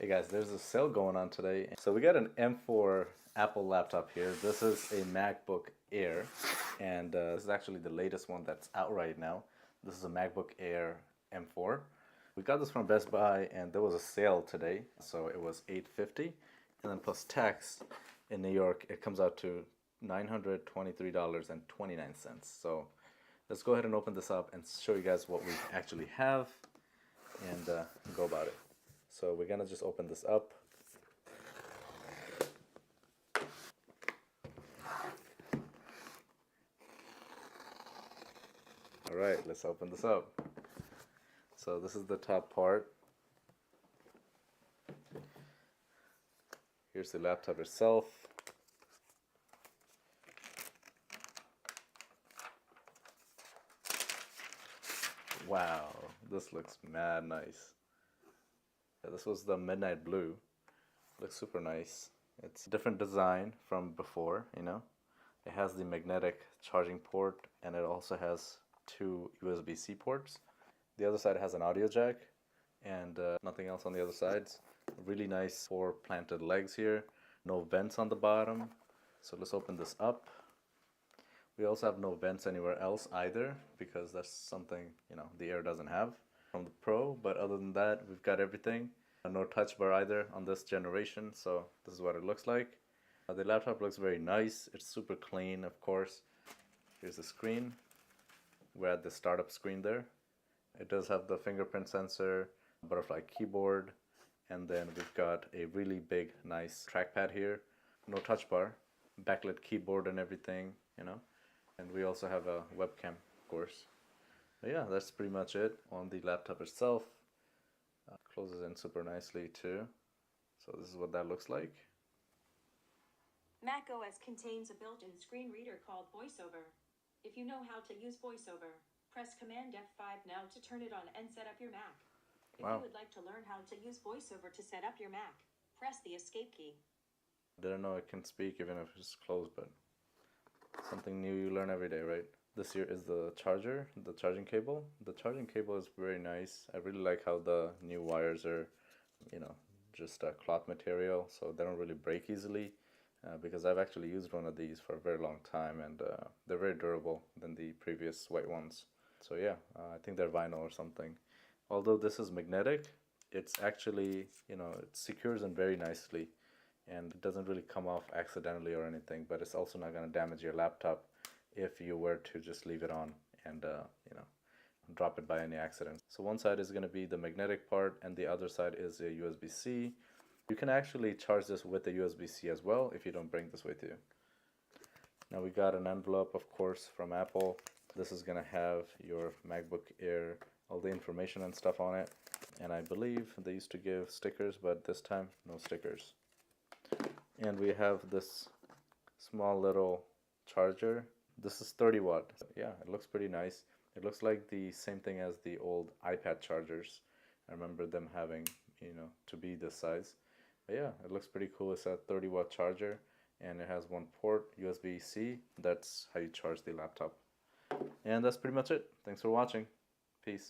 Hey guys, there's a sale going on today. So we got an M4 Apple laptop here. This is a MacBook Air, and this is actually the latest one that's out right now. This is a MacBook Air M4. We got this from Best Buy, and there was a sale today, so it was $850, and then plus tax in New York, it comes out to $923.29. So let's go ahead and open this up and show you guys what we actually have and go about it. So we're gonna just open this up. All right, let's open this up. So this is the top part. Here's the laptop itself. Wow, this looks mad nice. Yeah, this was the midnight blue. Looks super nice. It's a different design from before, you know. It has the magnetic charging port, and it also has two USB-C ports. The other side has an audio jack and nothing else on the other sides. Really nice four planted legs here. No vents on the bottom. So let's open this up. We also have no vents anywhere else either, because that's something, you know, the Air doesn't have from the Pro. But other than that, we've got everything. No touch bar either on this generation, so this is what it looks like. The laptop looks very nice. It's super clean, of course. Here's the screen. We're at the startup screen there. It does have the fingerprint sensor, butterfly keyboard, and then we've got a really big, nice trackpad here. No touch bar, backlit keyboard and everything, you know. And we also have a webcam, of course. But yeah, that's pretty much it on the laptop itself. Closes in super nicely too. So this is what that looks like. Mac OS contains a built-in screen reader called VoiceOver. If you know how to use VoiceOver, press Command F5 now to turn it on and set up your Mac. If you would like to learn how to use VoiceOver to set up your Mac, press the Escape key. Didn't know it can speak even if it's closed, but something new you learn every day, right? This here is the charger, the charging cable. The charging cable is very nice. I really like how the new wires are, you know, just a cloth material, so they don't really break easily. Because I've actually used one of these for a very long time, and they're very durable than the previous white ones. So yeah, I think they're vinyl or something. Although this is magnetic, it's actually, you know, it secures in very nicely, and it doesn't really come off accidentally or anything, but it's also not going to damage your laptop if you were to just leave it on and, you know, drop it by any accident. So one side is going to be the magnetic part, and the other side is a USB-C. You can actually charge this with the USB-C as well if you don't bring this with you. Now we got an envelope, of course, from Apple. This is going to have your MacBook Air, all the information and stuff on it. And I believe they used to give stickers, but this time, no stickers. And we have this small little charger. This is 30 watt. Yeah, it looks pretty nice. It looks like the same thing as the old iPad chargers. I remember them having, you know, to be this size. But yeah, it looks pretty cool. It's a 30 watt charger, and it has one port, USB-C. That's how you charge the laptop. And that's pretty much it. Thanks for watching. Peace.